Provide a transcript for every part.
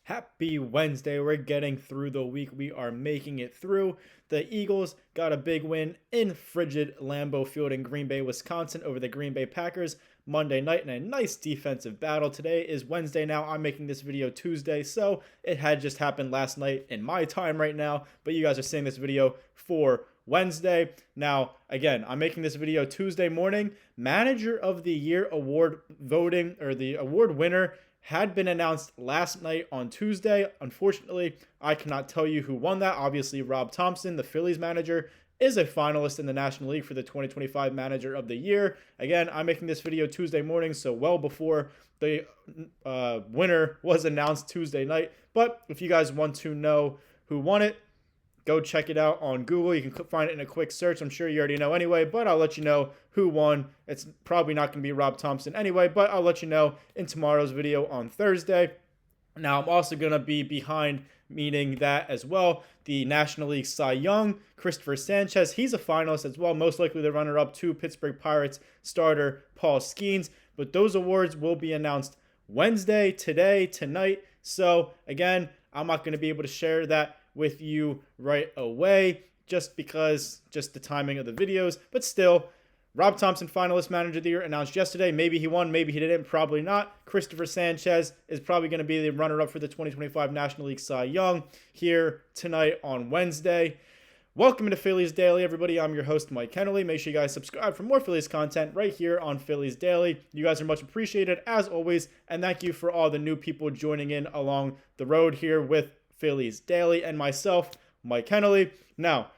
Happy Wednesday. We're getting through the week. We are making it through. The Eagles got a big win in frigid Lambeau Field in Green Bay, Wisconsin over the Green Bay Packers Monday night in a nice defensive battle. Today is Wednesday now. I'm making this video Tuesday, so it had just happened last night in my time right now, but you guys are seeing this video for Wednesday. Now, again, I'm making this video Tuesday morning. Manager of the Year award voting, or the award winner, had been announced last night on Tuesday. Unfortunately, I cannot tell you who won that. Obviously, Rob Thompson, the Phillies manager, is a finalist in the National League for the 2025 Manager of the Year. Again, I'm making this video Tuesday morning, so well before the winner was announced Tuesday night. But if you guys want to know who won it, go check it out on Google. You can find it in a quick search. I'm sure you already know anyway, but I'll let you know who won. It's probably not going to be Rob Thompson anyway, but I'll let you know in tomorrow's video on Thursday. Now, I'm also going to be behind meaning that as well. The National League Cy Young, Christopher Sanchez, he's a finalist as well. Most likely the runner-up to Pittsburgh Pirates starter Paul Skeens. But those awards will be announced Wednesday, tonight. So, again, I'm not going to be able to share that with you right away just because the timing of the videos, but still, Rob Thompson, finalist manager of the year, announced yesterday. Maybe he won, maybe he didn't, probably not. Christopher Sanchez is probably going to be the runner-up for the 2025 National League Cy Young here tonight on Wednesday. Welcome to Phillies Daily, everybody. I'm your host, Mike Kennelly. Make sure you guys subscribe for more Phillies content right here on Phillies Daily. You guys are much appreciated, as always, and thank you for all the new people joining in along the road here with Phillies Daily and myself, Mike Kennelly. Now,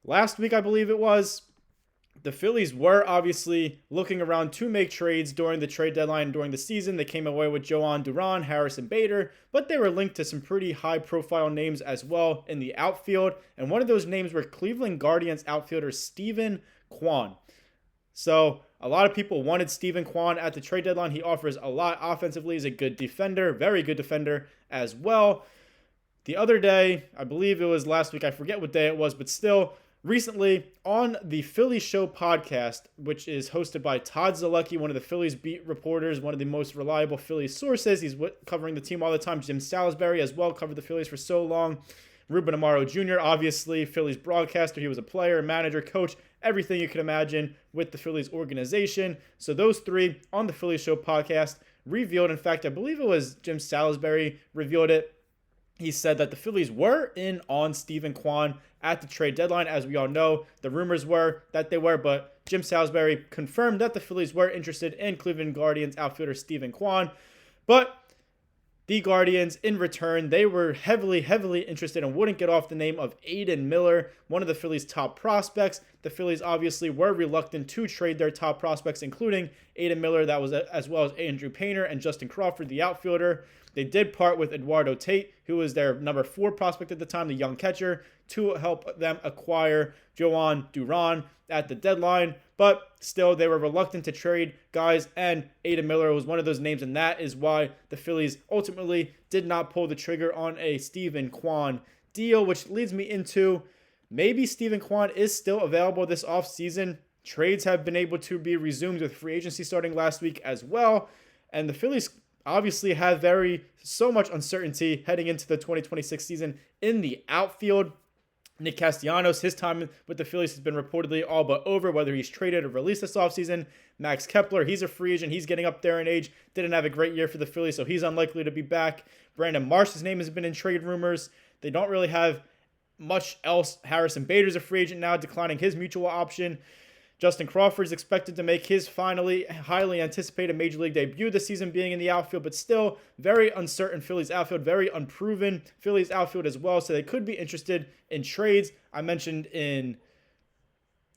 last week, I believe it was, the Phillies were obviously looking around to make trades during the trade deadline during the season. They came away with Jhoan Duran, Harrison Bader, but they were linked to some pretty high-profile names as well in the outfield, and one of those names were Cleveland Guardians outfielder Steven Kwan. So a lot of people wanted Steven Kwan at the trade deadline. He offers a lot offensively. He's a good defender, very good defender as well. The other day, I believe it was last week, I forget what day it was, but still, recently on the Phillies Show podcast, which is hosted by Todd Zalecki, one of the Phillies beat reporters, one of the most reliable Phillies sources. He's covering the team all the time. Jim Salisbury as well, covered the Phillies for so long. Ruben Amaro Jr., obviously, Phillies broadcaster. He was a player, manager, coach, everything you can imagine with the Phillies organization. So those three on the Phillies Show podcast revealed, in fact, I believe it was Jim Salisbury revealed it. He said that the Phillies were in on Steven Kwan at the trade deadline. As we all know, the rumors were that they were, but Jim Salisbury confirmed that the Phillies were interested in Cleveland Guardians outfielder Steven Kwan. But the Guardians, in return, they were heavily interested and wouldn't get off the name of Aidan Miller, one of the Phillies' top prospects. The Phillies obviously were reluctant to trade their top prospects, including Aidan Miller, that was as well as Andrew Painter and Justin Crawford, the outfielder. They did part with Eduardo Tate, who was their number 4 prospect at the time, the young catcher, to help them acquire Jhoan Duran at the deadline. But still, they were reluctant to trade guys, and Aidan Miller was one of those names, and that is why the Phillies ultimately did not pull the trigger on a Steven Kwan deal, which leads me into maybe Steven Kwan is still available this offseason. Trades have been able to be resumed with free agency starting last week as well, and the Phillies obviously have so much uncertainty heading into the 2026 season in the outfield. Nick Castellanos, his time with the Phillies has been reportedly all but over, whether he's traded or released this offseason. Max Kepler, he's a free agent. He's getting up there in age. Didn't have a great year for the Phillies, so he's unlikely to be back. Brandon Marsh's name has been in trade rumors. They don't really have much else. Harrison Bader's a free agent now, declining his mutual option. Justin Crawford is expected to make his highly anticipated Major League debut this season, being in the outfield, but still very uncertain Phillies outfield, very unproven Phillies outfield as well, so they could be interested in trades. I mentioned in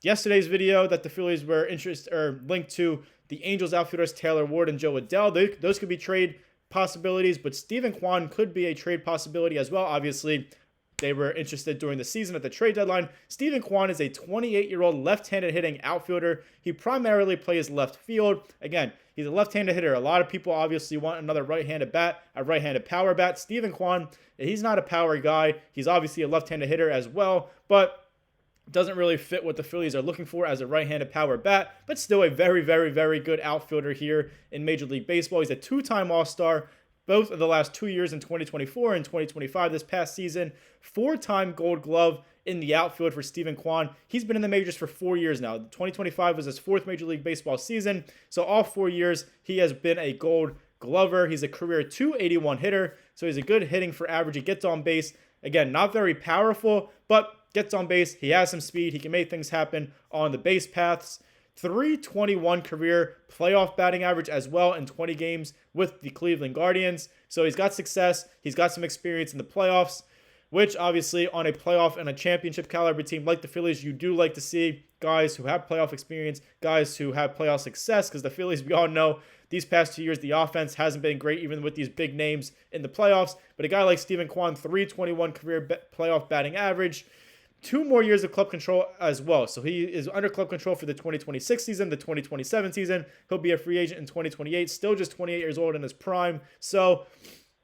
yesterday's video that the Phillies were linked to the Angels outfielders Taylor Ward and Joe Adell. Those could be trade possibilities, but Steven Kwan could be a trade possibility as well. Obviously, they were interested during the season at the trade deadline. Steven Kwan is a 28-year-old left-handed hitting outfielder. He primarily plays left field. Again, he's a left-handed hitter. A lot of people obviously want another right-handed bat, a right-handed power bat. Steven Kwan, he's not a power guy. He's obviously a left-handed hitter as well, but doesn't really fit what the Phillies are looking for as a right-handed power bat, but still a very good outfielder here in Major League Baseball. He's a 2-time All-Star, both of the last 2 years in 2024 and 2025 this past season. 4-time Gold Glove in the outfield for Steven Kwan. He's been in the majors for 4 years now. 2025 was his 4th Major League Baseball season. So all 4 years, he has been a Gold Glover. He's a career .281 hitter. So he's a good hitting for average. He gets on base. Again, not very powerful, but gets on base. He has some speed. He can make things happen on the base paths. .321 career playoff batting average as well in 20 games with the Cleveland Guardians. So he's got success. He's got some experience in the playoffs, which obviously on a playoff and a championship caliber team like the Phillies, you do like to see guys who have playoff experience, guys who have playoff success, because the Phillies, we all know, these past 2 years, the offense hasn't been great, even with these big names in the playoffs. But a guy like Steven Kwan, .321 career playoff batting average, 2 more years of club control as well. So he is under club control for the 2026 season, the 2027 season. He'll be a free agent in 2028, still just 28 years old in his prime. So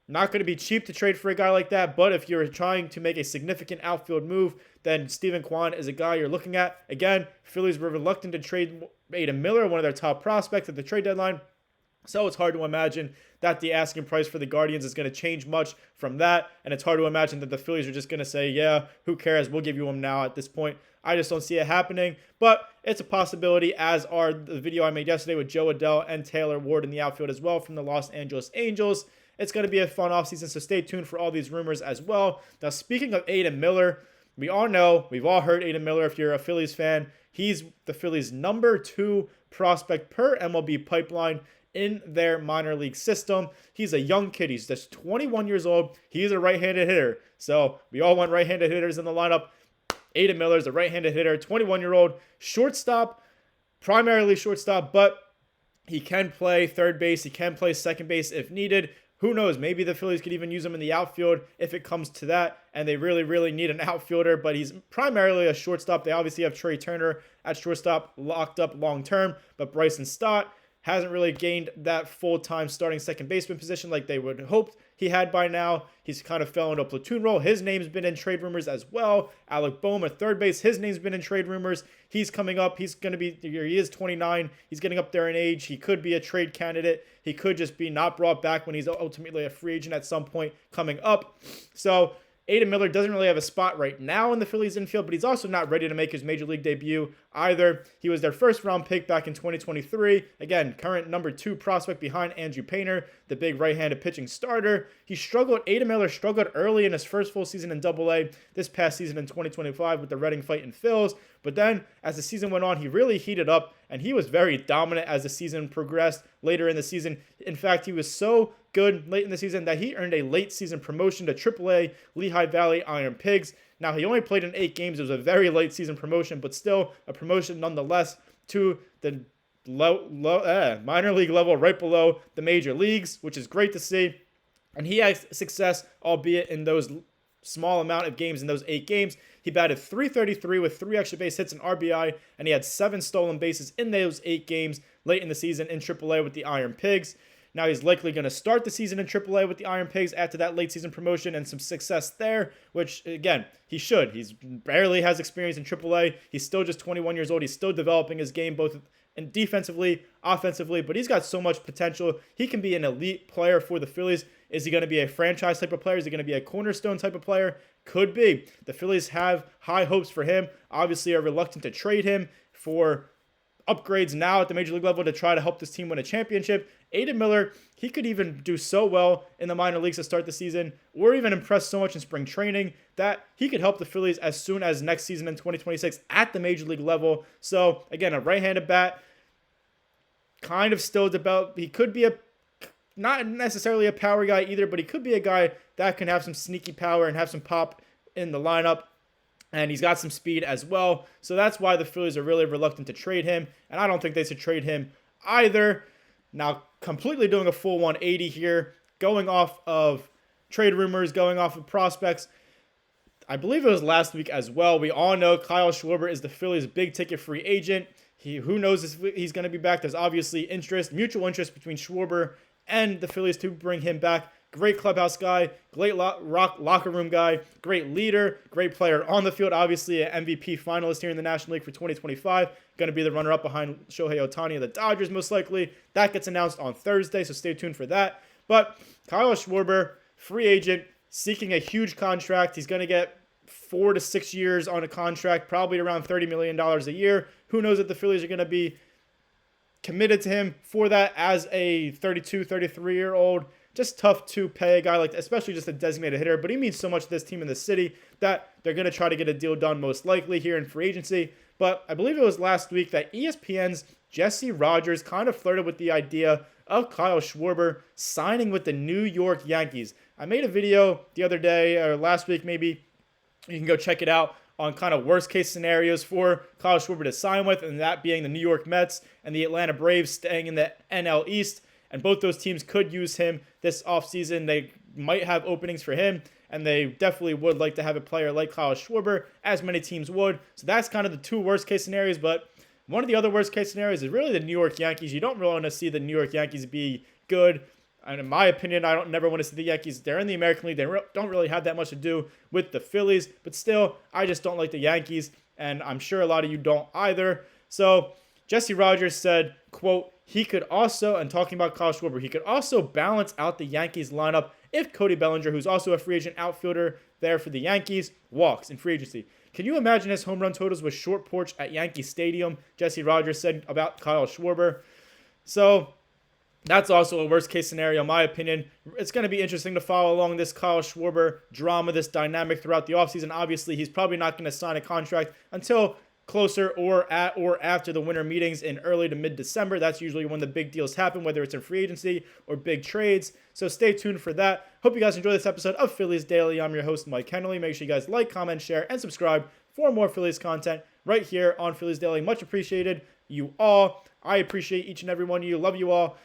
not going to be cheap to trade for a guy like that. But if you're trying to make a significant outfield move, then Steven Kwan is a guy you're looking at. Again, Phillies were reluctant to trade Aidan Miller, one of their top prospects at the trade deadline. So it's hard to imagine that the asking price for the Guardians is going to change much from that. And it's hard to imagine that the Phillies are just going to say, yeah, who cares? We'll give you him now at this point. I just don't see it happening. But it's a possibility, as are the video I made yesterday with Joe Adell and Taylor Ward in the outfield as well from the Los Angeles Angels. It's going to be a fun offseason, so stay tuned for all these rumors as well. Now, speaking of Aidan Miller, we all know, we've all heard Aidan Miller if you're a Phillies fan. He's the Phillies' number 2 prospect per MLB pipeline in their minor league system. He's a young kid. He's just 21 years old. He's a right-handed hitter. So we all want right-handed hitters in the lineup. Aidan Miller is a right-handed hitter, 21-year-old, shortstop, primarily shortstop, but he can play third base. He can play second base if needed. Who knows? Maybe the Phillies could even use him in the outfield if it comes to that, and they really, really need an outfielder, but he's primarily a shortstop. They obviously have Trey Turner at shortstop locked up long-term, but Bryson Stott hasn't really gained that full-time starting second baseman position like they would hope he had by now. He's kind of fell into a platoon role. His name's been in trade rumors as well. Alec Boehm at third base, his name's been in trade rumors. He's coming up. He's going to be, he is 29. He's getting up there in age. He could be a trade candidate. He could just be not brought back when he's ultimately a free agent at some point coming up. So Aidan Miller doesn't really have a spot right now in the Phillies infield, but he's also not ready to make his major league debut either. He was their first round pick back in 2023. Again, current number 2 prospect behind Andrew Painter, the big right-handed pitching starter. Aidan Miller struggled early in his first full season in AA this past season in 2025 with the Reading Fightin' Phils. But then as the season went on, he really heated up, and he was very dominant as the season progressed later in the season. In fact, he was so good late in the season that he earned a late season promotion to AAA Lehigh Valley Iron Pigs. Now, he only played in 8 games. It was a very late season promotion, but still a promotion nonetheless to the minor league level right below the major leagues, which is great to see. And he has success, albeit in those small amount of games in those 8 games. He batted .333 with 3 extra base hits and RBI, and he had 7 stolen bases in those 8 games late in the season in AAA with the Iron Pigs. Now he's likely going to start the season in AAA with the Iron Pigs after that late season promotion and some success there, which, again, he should. He's barely has experience in AAA. He's still just 21 years old. He's still developing his game both in defensively, offensively, but he's got so much potential. He can be an elite player for the Phillies. Is he going to be a franchise type of player? Is he going to be a cornerstone type of player? Could be. The Phillies have high hopes for him. Obviously are reluctant to trade him for upgrades now at the major league level to try to help this team win a championship. Aidan Miller, he could even do so well in the minor leagues to start the season, or even impress so much in spring training that he could help the Phillies as soon as next season in 2026 at the major league level. So again, a right-handed bat, kind of still developed. He could be not necessarily a power guy either, but he could be a guy that can have some sneaky power and have some pop in the lineup. And he's got some speed as well. So that's why the Phillies are really reluctant to trade him. And I don't think they should trade him either. Now, completely doing a full 180 here, going off of trade rumors, going off of prospects. I believe it was last week as well. We all know Kyle Schwarber is the Phillies' big ticket free agent. Who knows if he's going to be back. There's obviously mutual interest between Schwarber and the Phillies to bring him back. Great clubhouse guy, great locker room guy, great leader, great player on the field. Obviously, an MVP finalist here in the National League for 2025. Going to be the runner-up behind Shohei Ohtani of the Dodgers, most likely. That gets announced on Thursday, so stay tuned for that. But Kyle Schwarber, free agent, seeking a huge contract. He's going to get 4 to 6 years on a contract, probably around $30 million a year. Who knows if the Phillies are going to be committed to him for that as a 32, 33-year-old. Just tough to pay a guy like that, especially just a designated hitter. But he means so much to this team in the city that they're going to try to get a deal done most likely here in free agency. But I believe it was last week that ESPN's Jesse Rogers kind of flirted with the idea of Kyle Schwarber signing with the New York Yankees. I made a video the other day, or last week maybe. You can go check it out on kind of worst case scenarios for Kyle Schwarber to sign with, and that being the New York Mets and the Atlanta Braves staying in the NL East. And both those teams could use him this offseason. They might have openings for him, and they definitely would like to have a player like Kyle Schwarber, as many teams would. So that's kind of the two worst case scenarios. But one of the other worst case scenarios is really the New York Yankees. You don't really want to see the New York Yankees be good. And in my opinion, I don't never want to see the Yankees. They're in the American League. They don't really have that much to do with the Phillies. But still, I just don't like the Yankees. And I'm sure a lot of you don't either. So Jesse Rogers said, quote, he could also, and talking about Kyle Schwarber, he could also balance out the Yankees lineup if Cody Bellinger, who's also a free agent outfielder there for the Yankees, walks in free agency. Can you imagine his home run totals with short porch at Yankee Stadium? Jesse Rogers said about Kyle Schwarber. So that's also a worst case scenario, in my opinion. It's going to be interesting to follow along this Kyle Schwarber drama, this dynamic throughout the offseason. Obviously, he's probably not going to sign a contract until closer or at or after the winter meetings in early to mid-December. That's usually when the big deals happen, whether it's in free agency or big trades. So stay tuned for that. Hope you guys enjoy this episode of Phillies Daily. I'm your host, Mike Henley. Make sure you guys like, comment, share, and subscribe for more Phillies content right here on Phillies Daily. Much appreciated, you all. I appreciate each and every one of you. Love you all.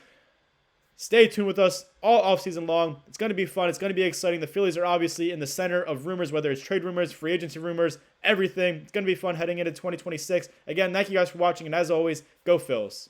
Stay tuned with us all offseason long. It's going to be fun. It's going to be exciting. The Phillies are obviously in the center of rumors, whether it's trade rumors, free agency rumors, everything. It's going to be fun heading into 2026. Again, thank you guys for watching, and as always, go Phils.